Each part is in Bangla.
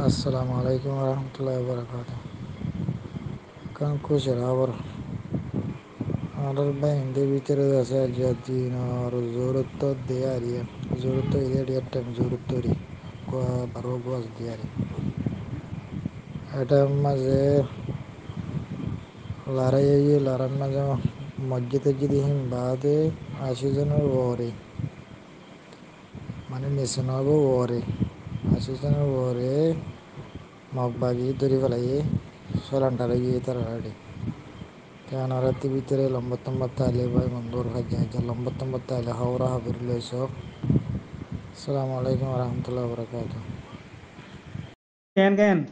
Assalamu alaikum warahmatullahi wabarakatuh. Kan kushirabar Honorable individual as a judge or Zuruto diaria, Zuruto idiot, Zurutori, Barogos diary. At a maze Laray Laramaza Majitaji Bade, Ashizan Wari, Manimisanabo Wari, Ashizan Wari, Mogbagi, Durivalay, Solantari, Taradi. Canarati Vitere Lambatambatale by Mandur Hajaja Lambatambatale Haura Virleso. Assalamu alaikum warahmatullahi wabarakatuh. Can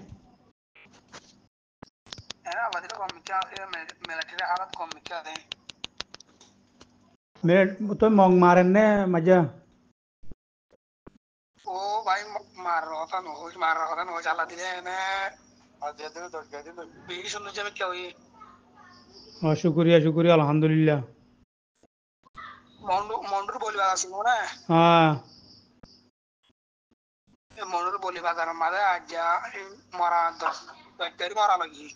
मेरे तो मोंग मारने मजा ओ भाई मार रहा था नो चला दिले ने और दे दे तो बीड़ी सुनने जब क्या हुई और शुक्रिया अल्हम्दुलिल्लाह मोंडूर बोली बात सुनो ना हाँ मोंडूर बोली बात कर मारे आज मारा दस तेरी मारा लगी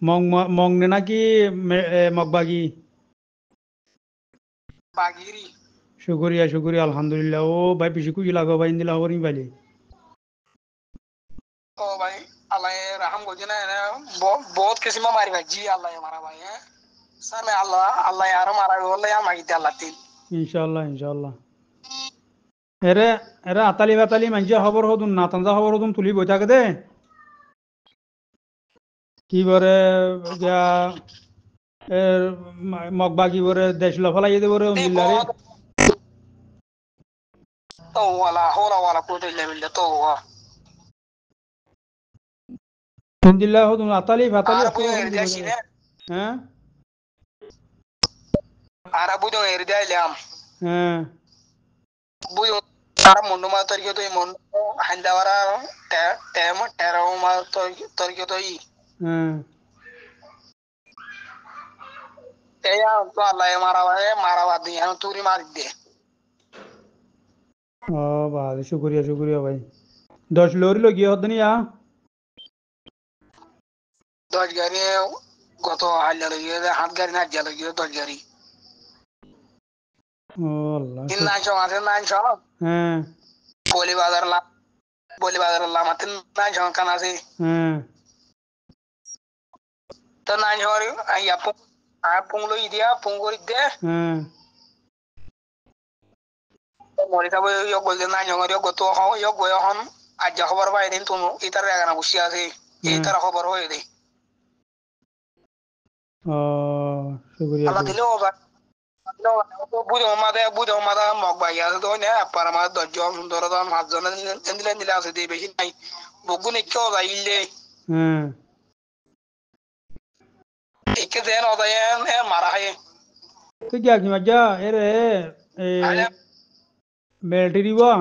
मोंग ने ना कि मकबागी बागीरी शुक्रिया अल्हम्दुलिल्लाह ओ भाई पिछले कुछ लगा भाई इंदिला और नहीं वाली ओ भाई अल्लाह रहम को जना है बहुत किसी में मारी भाई अल्लाह हमारा भाई है सर मैं अल्लाह यार मारा बोल यार मांगी अल्लाह तीन इंशाल्लाह एरे आताली मंजे खबर हो तुम नातंजा खबर हो तुम तुली बोचा कदे की बरे क्या मकबागी बरे देश लफला ये दे बरे उन्दिल्लारे तो वाला कोई तो ले मिल तो हुआ उन्दिल्ला हो तुम आताली Arabu खबर yung हो तुम area बोचा sila. हैं Arabu yung area liam. हैं Bu yung Arab mundo ma toryo to mundo handawara tema tera ma toryo to I. हैं Kaya to Allah mara wadi han turi mar de. हाँ बात शुक्रिया भाई 10 लोरी लोग ये होते नहीं यार Doj gari goto halya lagi hat gari na jala lagi doj gari. Allah In na cho हैं boli badar la matin na cho kana se. हैं To na cho ay apung lo idia pungori de. हैं Mori tabo yo gol na cho yo goto ho yo go yo hon aja khabar ba idin tuno itar ya na busia se. Itar khabar ho idin. शुक्रिया Allah dilo ba no budo mada mogba ya do ne para ma do jom sundoro don hazona endile endile ase de behin nai bogun ikko da ille ikke den oda e mara hai तो क्या की मजा ए मिलिट्री हुआ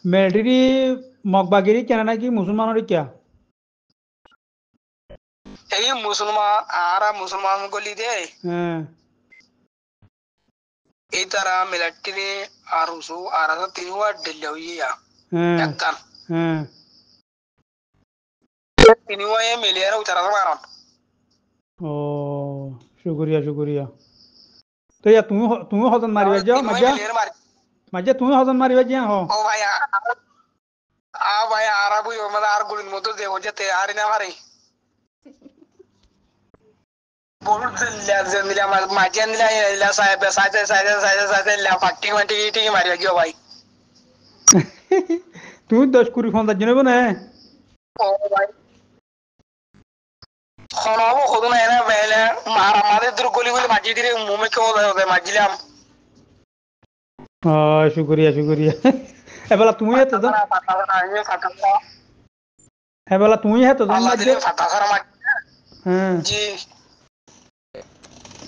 मिलिट्री मकबागिरी क्या ना कि मुसलमानों क्या ei musulman goli de itara military arusu arasa tinwa delawiyya yakkan tinwa e miliyara utara maran ओ शुक्रिया तो या तुम हजन मारी बजा मजा तुम हजन मारी बजा हो o भाई arabu yo mala ar gulin moto de hojate arina mari माझ्या साहेब साहेब फाटी वाटी मारिया गयो भाई तू 10 कुरी फोन दजने बने ओ भाई खनाबो खुद ना है ना पहले हमारे इधर गोली गोली माजी दिरे मुंह में क्यों होते माजी हम हाँ शुक्रिया ए भला तू ही है तो ए भला तू ही है तो अल्लाह दिले फटा कर हां जी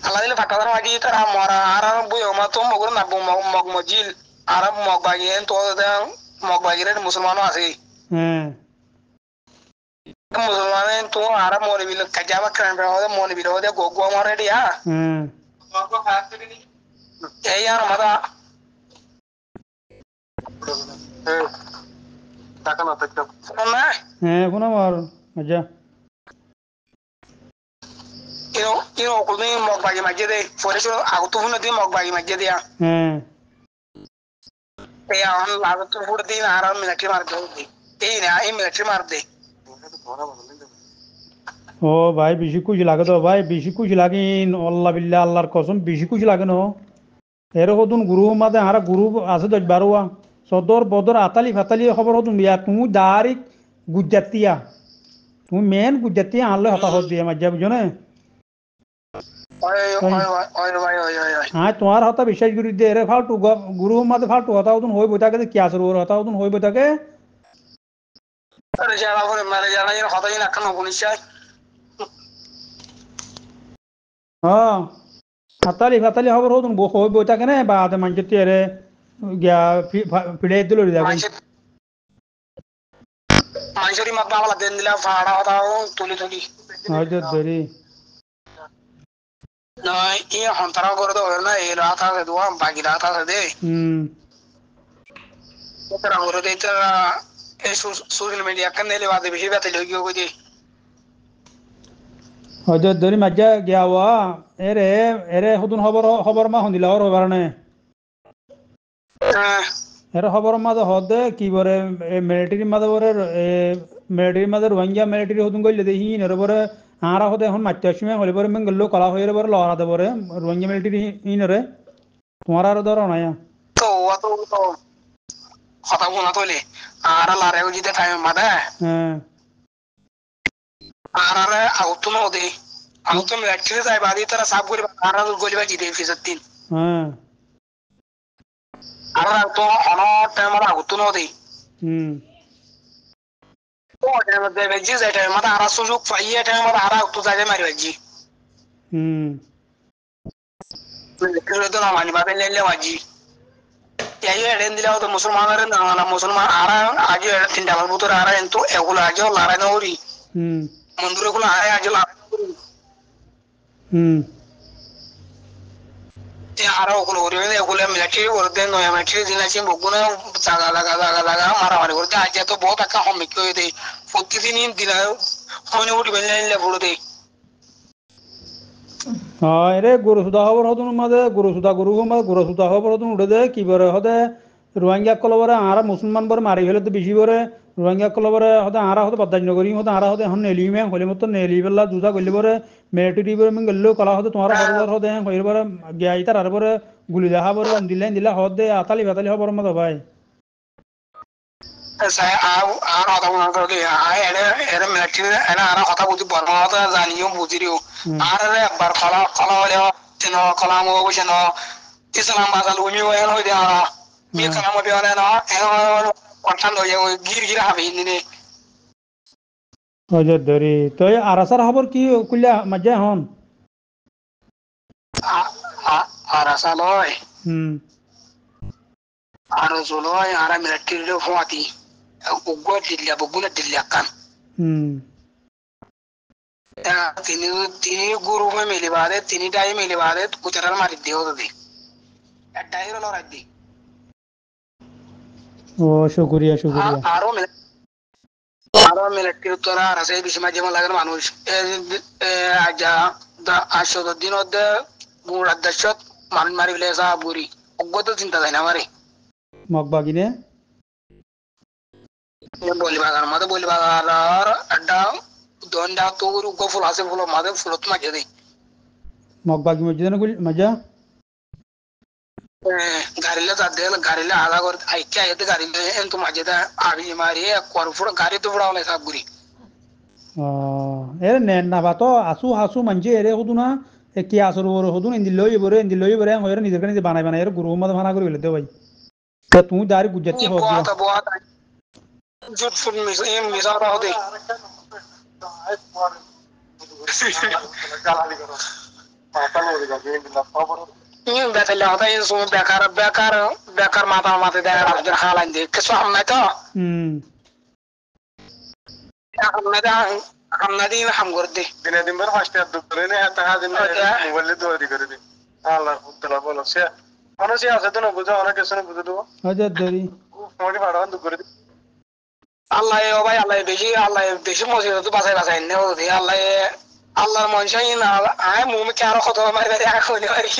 अल्लाह दिले फटा कर माजी तर हमारा आराम बुयो मा तो मगर ना मग मजिल आराम मग बागी तो मग बागी रे मुसलमानों आसे मुसलमान तो आराम मोने बिल कजावा करन रहो मोने बिल हो दे गोगो मारे दिया ए यार मरा টাকা না থাকতে না হ্যাঁ এখন আমার মজা ino kulmi mok bagi majede fore so agutu huna di mok bagi majede ya হ্যাঁ e an lagutu hur di na aram military mar de e na e military mar de ও ভাই বেশি খুশি লাগে তো ভাই বেশি খুশি লাগে আল্লাহ বিল্লাহ আল্লাহর কসম বেশি খুশি লাগে না এর হতুন গুরু মাদে হারা গুরু আছে দশ বারোয়া সদর বদর আতালি ফাতালি খবর হতুন বিয়া তুমি ডাইরেক্ট গুজরাতিয়া তুমি মেন গুজরাতিয়া আনলে হতাহত দিয়ে মাঝে বুঝো না হ্যাঁ তোমার হতা বিশ্বাস করি দে রে ফালতু গুরু মাদে ফালতু হতা হতুন হই বইতাকে কি আসর ওর হতা হতুন হই বইতাকে আরে যারা বলে মারে যারা এর কথা না কেন বলিস হ্যাঁ হাতালি ফাতালি খবর হতুন হই বইতাকে না বা আদে মানছে রে গিয়া ফিড়ে দিল দেখুন মানুষেরই মত বাংলা দেন দিলা ফাড়া হতাও তুলি তুলি হয়তো ধরি নয় ই হন্তরা করে তো না এই রাত আছে দোয়া বাকি রাত আছে দে তোরা করে দে তোরা এই সোশ্যাল মিডিয়া কানে লে বাদে বেশি বাতে লই গিয়ে কই হয়তো ধরি মাঝে গিয়া ওয়া এরে এরে হতুন খবর খবর মা শুনিলা ওর কারণে এরা খবর মাঝে হদে কি বলে মিলিটারি মাঝে বলে মিলিটারি মাঝে রোহিঙ্গা মিলিটারি হতুন করলে দেখি এর পরে আরা হতে এখন মাত্র সময় হলে পরে মেঙ্গল কলা হয়ে পরে লড়া দে পরে রোহিঙ্গা মিলিটারি ইনরে তোমার আরো ধরো না তো অত কথা বলা তোলে আর লারে জিতে টাইম মাদা হ্যাঁ আর আউতো ন দে আউতো মিলিটারি যাই বাদি তারা সাব করে আর গলিবা জিতে ফিসত দিন হ্যাঁ আর তো অন টাইম আর আউতো ন দে ও টাইম দে বেজি যাই টাইম মাদা আর সুযোগ পাইয়ে টাইম মাদা আর আউতো যাই মারি বাজি মিলিটারি তো না মানি বাবে লেলে বাজি এই এডেন দিলা তো মুসলমানরে না মুসলমান আর আজ তিন ডাবল বুতর আর এন্তু এগুলো আজ লারা নউরি মন্দিরে গুলো আয় আজ লারা আর ওগুলো ওরে এগুলো মিলিটারি ওরতে নয় মিলিটারি দিনাছি বগুনা জাগা লাগা মারামারি করতে আজ তো বহুত একা হমিক হয়ে দেয় প্রতিদিন দিন হনে উঠি বেলে বড় দেয় হ্যাঁ এরে গরু সুদা খবর হতুন মাঝে গরু সুদা খবর হতুন উঠে দে কি বলে হতে রোহিঙ্গা কলবরে আর মুসলমান বরে মারি ফেলে তো বেশি বরে রোহিঙ্গা কলবরে হতে আরা হতে বদান্য করি হতে আরা হতে এখন নেলিমে হলে মতো নেলি বেলা জুতা করলে পরে মিলিটারি বরে মিং গেলেও কলা হতে তোমার খবর হতে হইর পরে গিয়াই তার আর পরে গুলি দেখা পরে দিলা হতে আতালি বাতালি খবর মতো ভাই আর কথা মনে করলে এরা মিলিটারি এরা আর কথা বুঝি বর্মা কথা জানিও বুঝিও আর একবার কলা কলা হলে চেন কলা মো চেন ইসলাম বাজাল উমি ওয়ান হই দেয়া মি কালাম বিয়ালে না কথা লই গির হাবি নিনে হজর ধরি তো আরাসার খবর কি কুলিয়া মাঝে হন আর আসা লয় আর জলয় আর মিলিটারি হওয়াতি উগ্র দিল্লা বগুনা দিল্লা কান তিনি তিনি গুরু হয়ে মিলিবাদে তিনি টাই মিলিবাদে কুচারার মারি দিও দে একটাই হলো রাজ্যে ও শুকরিয়া আরো মিলিটারি তোরা আর আছে বেশি মাঝে লাগার মানুষ আজা আসো দিন অধ্যে গুড় আদর্শত মানুষ মারি ফেলে যা বুড়ি অজ্ঞত চিন্তা যায় না আমারে মগবাগিনে বলিবাগার মাঝে বলিবাগার আড্ডা দন্ডা তোর উগ্র ফুল আছে ফুল মাঝে ফুলত মাঝে দেয় মগবাগি মসজিদ মজা গাড়িলে যাতে গাড়িলে আধা করে আইকে আইতে গাড়িলে এত মাঝে আবি মারি করফুর গাড়ি তো উড়াওলে সব ঘুরি এর নেন না বা তো আসু মানছে এরে হদু না কি আসর ওর হদু ইন্দিলই বরে হয়রে নিজের কাছে বানাই এর গুরু মত ভানা করে ফেলতে ভাই তো তুই দাঁড়ি গুজরাতি হস জুট ফুট মিশা হতে বেকার বেকার বেকার মাথা মাথা দেয় হালাইন দিয়ে কিছু হাম নাই তো হামনা দিয়ে হাম করে দে দিনে দিন ধরে ফার্স্ট ইয়ার ধরে নে টাকা দিন মোবাইলে দৌড়ি করে দে আল্লাহ বলো সে মানুষ আছে তো না বুঝা অনেক কিছু না বুঝে দেবো হাজার ধরি মোটি পাড়ান দুপুরে আল্লাহ ও ভাই আল্লাহ বেশি মসজিদ তো বাসাই নে ও দিয়ে আল্লাহর মনসাই না আয় মুমে আরো কত মারি বাড়ি আয় কইলে পারি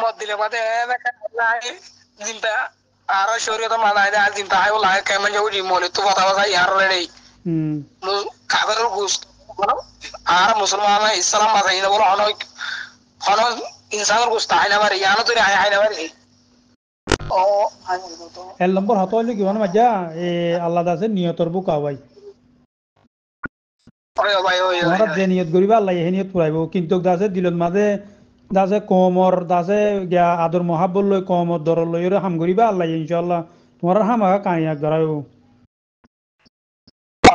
মদ দিলে বাদে আল্লাহ জিনটা আরো শরীয়ত মানায় দেয় জিনটা আয় ওলা কেমন যাবো মলে তো কথা কথা ইয়ার রে খাবার গুস্ত আর মুসলমান ইসলাম বাসাই না বলো হন ইনসানের গুস্ত আয় না পারি ইয়ানো তুই আয় না পারি ও এর নম্বর হতো হইলে কিমান মাজা আল্লাহ দাসে নিয়তর বুকা ভাই তোমরা যে নিয়ত করিবা আল্লাহ এই নিয়ত পুরাইব কিন্তু দাসে দিলত মাঝে দাসে কমর দাসে গিয়া আদর মহাব্বত লই কমর দর লই হাম করিবা আল্লাহ ইনশাআল্লাহ তোমার হামাকা কানিয়াক ধরাইব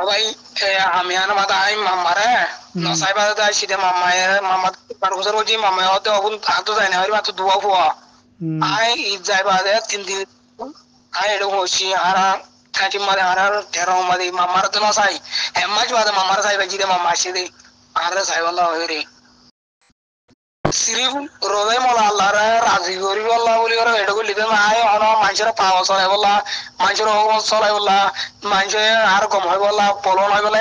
ভাই আমি আনা মাথা আই মামারে নসাই বাদে দাই সিদে মামায়ে মামা পারকুসর ওজি মামায়ে হতে অগুন হাতু যায় না হরি মাত্র দুয়া ফুয়া আই ঈদ যাই বাদে 3 দিন আই এডো হইছি আরা থাকি মারে আরা 13 মারে মামার তো নসাই এমাজ বাদে মামার সাই বাজি দে মামা সিদে আরা সাই বলা হইরে সিরিফ রোদে মোলা আল্লাহ রাজি করি আল্লাহ বলি ওরা এডো গলি দে আই অন মানুষের পাওয়া চলে বলা মানুষের চলাই বলা মানুষে আর কম হয় বলা পলন হয় বলা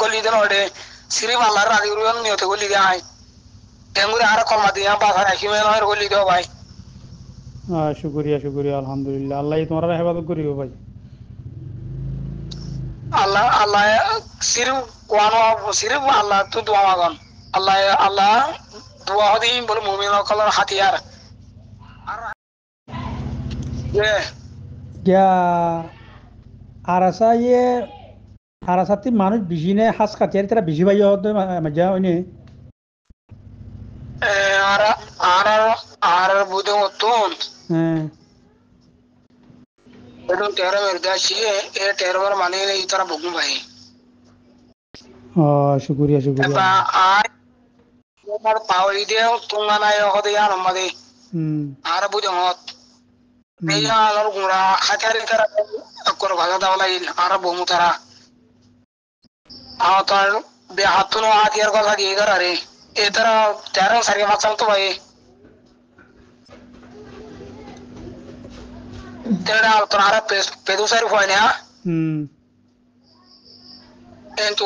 গলি দেন ওডে সিরিফ আল্লাহ রাজি করি নিয়তে গলি দে আই তেমুরে আর কমা দিয়া বাসা রাখি মেন গলি দে ভাই শুকরিয়া আলহামদুলিল্লাহ আল্লাহ তোমার হেফাজত করিব ভাই আল্লাহ সিরিফ আল্লাহ তো দোয়া মাগন আল্লাহ দোয়া হদি বলে মুমিন কলর হাতিয়ার গিয়া আরাসাতি মানুষ বেশি নে হাস কাটিয়ার তারা বেশি ভাই হতো মাজা হয়নি আর বুধে মতন হ্যাঁ এডো 13 মেরদাসি এ 13 মানে এই তারা বগুম ভাই শুকরিয়া বা আর তোমার পাওই দে তুঙ্গা নাই হদে আর আমাদে আর বুঝে মত মেয়া আর গুড়া হাতারে তারা কোন ভাষা দাও লাগিল আর বমু তারা তার বে হাতুনো হাতিয়ার কথা দিয়ে রে এ তারা 13 সারি মাছাম তো ভাই তেরা তোরা পেদু সারি হয় না তো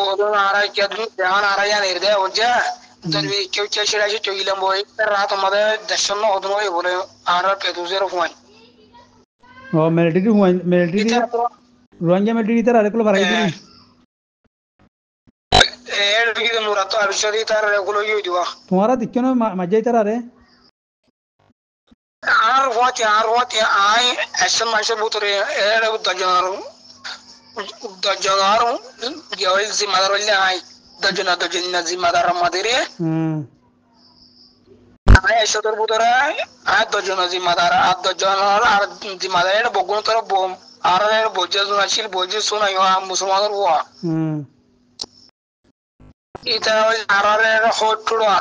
আরা কে দু জান আরা ya নির্দে ওজা দরবি কেউ চেষ্টা আছে চইলাম বই রাত আমাদের দেশন ওদন হই বলে আর পেদু জেরো হয় মিলিটারি রোহিঙ্গা মিলিটারি তার আরেকগুলো বাড়াই দিই এর দিকে মুরা তো আবিষ্কারই তার এগুলো ইয়ে দিবা তোমারা দিক্য না মাঝাই তার আরে আর হতে আই অ্যাকশন মাইসের ভিতরে এর দজনার গিয়ে জিম্মাদার হইলে আই দজন জিম্মাদার আমাদের আই এসবের ভিতরে আর দজন জিম্মাদার আর দজন আর জিম্মাদার এর বগুন তোর বোম আর এর বজে জুনাছিল বজে শোনাই মুসলমানের ওয়া এটা ওই আর এর হটুড়া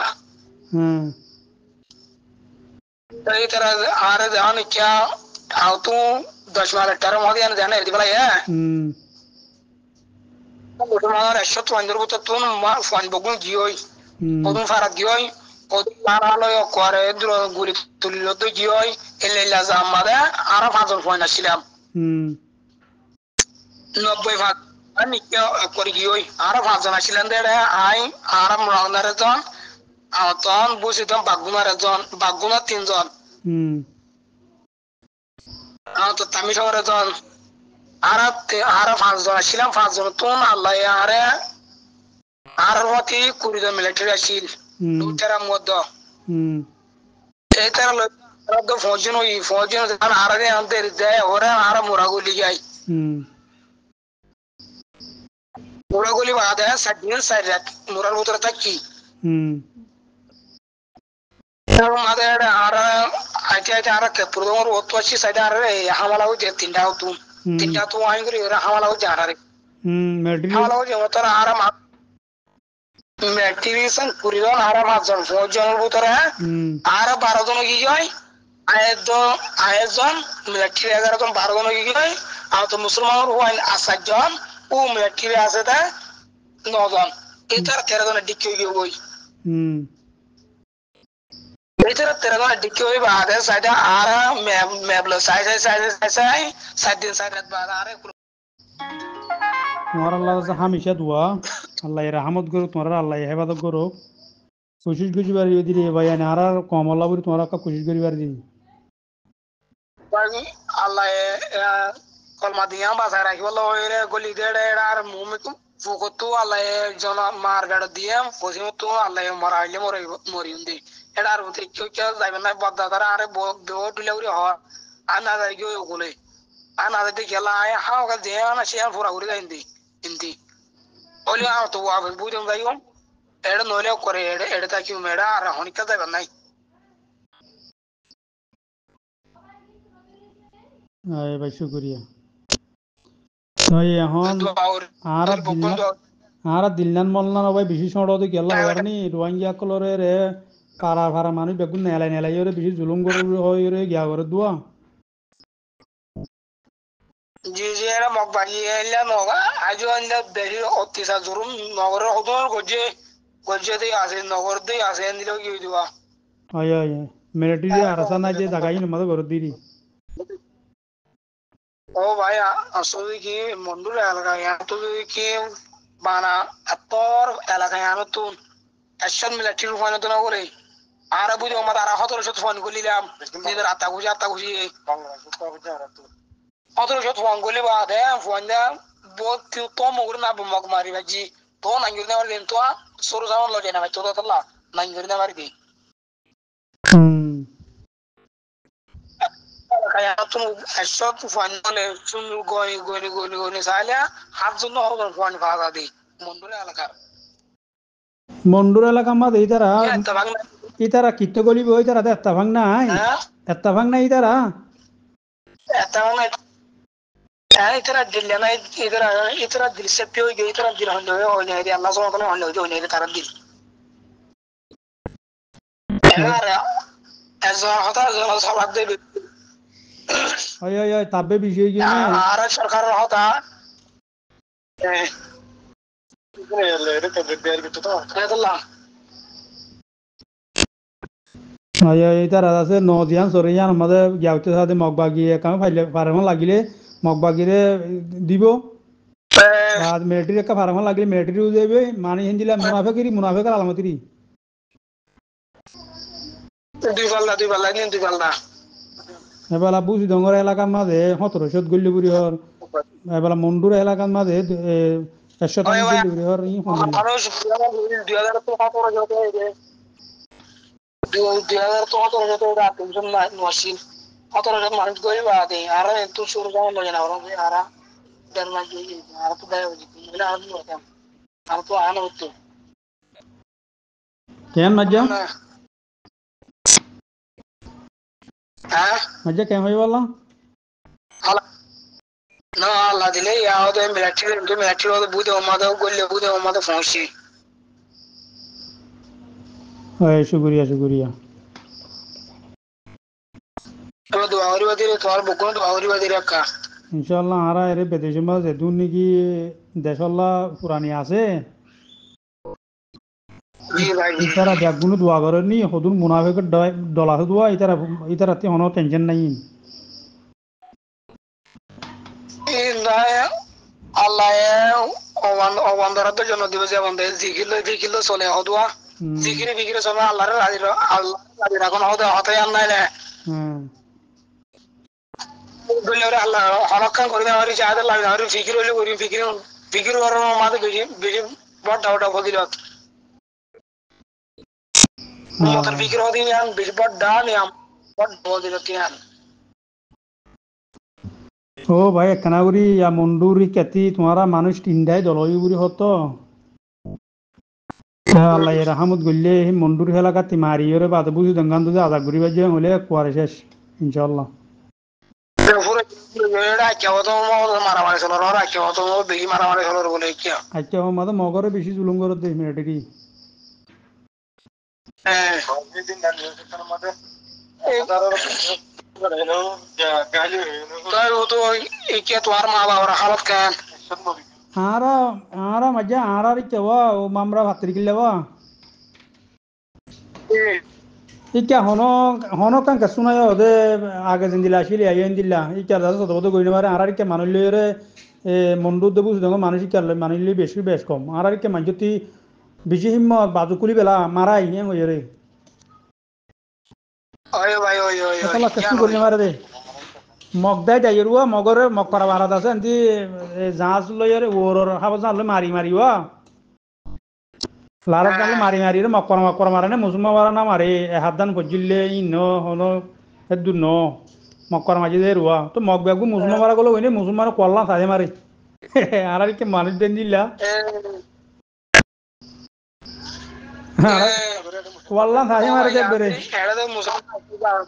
এই তারা আর জান क्या आओ तू 10 वाला टर्म हो गया ना जाने दी बला है मुसलमान ऐसा तो अंदर को तो मार फोन बगुन जियोई बगुन फारा जियोई और लारा लो कोरे इधर गुली तुलिलो तो जियोई एले लाजाम मादे आरा फाजल फोन আসছিলাম 90 ভাগ আমি কি করে জিয়োই আরা ফাজল আসছিলাম দেড়ে আই আরাম রাউনারে তো তখন বুঝিতাম বাগুনা 3 জন তো তামি শহরে জন আর 5 জন আসছিলাম 5 জন তো আল্লাহ আর মতি 20 জন মিলিটারি আসছিল দুটার মধ্যে এই তারা লোক ফৌজন আর আগে আনতে দেয় ওরা আর মোরাগুলি যায় মোরাগুলি বাদে সাইড সাইড মোরার ভিতরে থাকি আমাদের আর আইতে আর প্রথম ওতোছি সাইড আর হামলা হচ্ছে তিনটা তো আইন করে হামলা হচ্ছে আর হামলা হচ্ছে ওতরা আর মেটিরিসন কুরিজন আর 5 জন 4 জনের ভিতরে আর 12 জন কি যায় আয়োজন মিলিটারি 11 জন 12 জন কি যায় আর তো মুসলমানের হয় 7 জন ও মিলিটারি আছে তা 9 জন এটার 13 জন ডিকে গিয়ে বই Ita terang dikki hoy baade saida ara meblo sai din sai rat baade are তোমার আল্লাহ কাছে হামেশা দোয়া আল্লাহ রহমত করুক তোমার আল্লাহ হেফাজত করুক কোশিশ করি বাড়ি দিদি ভাই আর কম আল্লাহ বলি তোমার একটা কোশিশ করি বাড়ি দিদি bagi Allah kolma diya basai rakhi wallo ere goli dede ar mumitu fukutu Allah jona mar gad diya fosimutu Allah maraile morindi edar uti kyo zaibna badda dara are bo delivery ho ana da gyo gole ana da de kala ay ha ga diya na shiya fura uri da indi oli a to wa bu dum da yom ede nole kore ede ta ki meda ar honika da nai ভাই শুক্রিয়া তো এখন আর দিলনান মলনান ভাই বেশি সড়ো তো গেলা হওয়ার নি রোহিঙ্গা কলরে রে পাড়া ফাড়া মানুষ বেগুন নেলাই নেলাই ওরে বেশি জুলুম করে হয় রে গিয়া করে দোয়া জি জি এরা মগ বাড়ি এলা নগা আজও আনলা বেশি অত্যাচার জুলুম নগরের হদর গজে দিয়ে আসে নগর দিয়ে আসে দিলেও কি দিবা হয় হয় মিলিটারি আরাসা নাই যে জায়গায় মতো করে দিই ও ভাই আসলে কি মন্ডুর এলাকা এত কি বানা এতর এলাকায় আমি তো একশন মিলিটারি ফোন তো না করে আর বুঝি আমার আর 1700 ফোন করলাম নিজের আত্মা খুশি 1700 ফোন করলে বাদে ফোন দা বহুত তো মগুর না মগ মারি বাজি তো নাঙ্গির না মারি তো সরু জামান লজে না তো তোলা নাঙ্গির না মারি দি kayak tuh esok tuan oleh sunu goni saya hat sunu orang tuan kata di mundur elakar মন্ডুর এলাকা আমাদের ইতারা কিত্ত গলিব ওই তারা এত্তা ভাঙ নাই এত্তা ভাঙ নাই ইতারা itara dille na itara dil se pio ge itara dil hono ho ne ri Allah subhanahu wa ta'ala hono ne ri tarar dil era ezo hata ezo salat de ওই ওই ওই তাবে বিষয় কি না আর সরকার হতা ওই ওই তারা আছে নদিয়ান সরিয়ান আমাদের যাওতে সাথে মগবাগিয়ে কাম ফাইলে ফার্ম লাগিলে মগবাগিরে দিব আর মিলিটারি একটা ফার্ম লাগিলে মিলিটারিও দেবে মানে হিন্দিলা মুনাফেকের আলামতিরি দুই পাল্লা নিন দুই পাল্লা এবেলা বুঝি ডঙ্গর এলাকার মাঝে 1700 গল্লিপুরি হর এবেলা মন্ডুর এলাকার মাঝে 100 গল্লিপুরি হর ই হন 2017 রাতজন নসিন 17 মানুষ গই বাদে আর তো শুরু জানা লয় না ওরা আর দেড় মাস গই আর তো দায় হইছে না আর তো আনা হতো কেন মজ্জা কেন হই বললাম না আল্লাহ দিলে ইয়াওতে মিলিটারি বুঝে ওমাদে ফোনছি শুক্রিয়া তো দোয়া করি বাদিরে তোর বকুন দোয়া করি বাদিরে কা ইনশাআল্লাহ আরা এর বিদেশে মাঝে দুন নাকি দেশাল্লাহ পুরানি আছে জি ভাই ইতারা ব্যাগুনো দোয়া করেনি হদুন মুনাফিকের ডলাতে দোয়া ইতারা তে কোনো টেনশন নাই আল্লাহ অবন্ধরাতের জন্য দিবে যে বন্ধে জিকিলো চলে হদুয়া জিকিরে চলে আল্লাহর রাজি রাখুন হতে আর নাই আল্লাহ হরক্ষণ করি না হরি চাহাদ লাগে হরি ফিকির হইলে করি ফিকির করার মাঝে বেশি বড় বদিল মতর ফিকির হদি আন বেশি বড় নিয়াম বড় বদিল তিয়ান ও ভাই কানাগুরি ইয়া মন্ডুরি কেতি তোমারা মানুষ তিনটাই দলই বুড়ি হতো আল্লাহ রাহমত গল্লে মন্ডুর এলাকাতে মারিয়রে বাদ বুঝি দঙ্গান দুজে আজাদ ঘুরি বাজে হলে কুয়ারে শেষ ইনশাআল্লাহ আচ্ছা আমাদের মগরে বেশি জুলুম করে দেয় মিলিটারি তোমার মা বাবার হালত কেন আরা মজা আরা রিচেবা ও মামরা ভাতরি কিলেবা ইকা হনো কাং কাসুনা ওদে আগে জিন্দিলা আসিলি আইন দিলা ইকা দাদা সদবদ গইনে মারে আর ইকা মানুষলে মন্ডু দেবু সুদঙ্গ মানুষ ইকা মানুষলে বেশি বেশ কম আর ইকা মানুষতি বেশি হিম্মত বাজুকুলি বেলা মারা ইয়ে হইরে ওই ভাই ওই এতলা কাসু জ্ঞান গইনে ওই মারে দে মগদাই যাইরুয়া মগরে মগ পারা বারাত আছে এন্তি জাহাজ লইরে ওরর হাবজান লই মারি মারি ওয়া লারাত গালে মারি মারি রে মক করা মারে না মুসলমান মারা না মারে হাতদান বজিলে ই ন হনো হেদু ন মক করা মাজি দে রুয়া তো মক বেগু মুসলমান মারা গলো হইনে মুসলমান কল্লা সাজে মারে আর কি মানুষ দেন দিলা কল্লা সাজে মারে দে বেরে এড়ে মুসলমান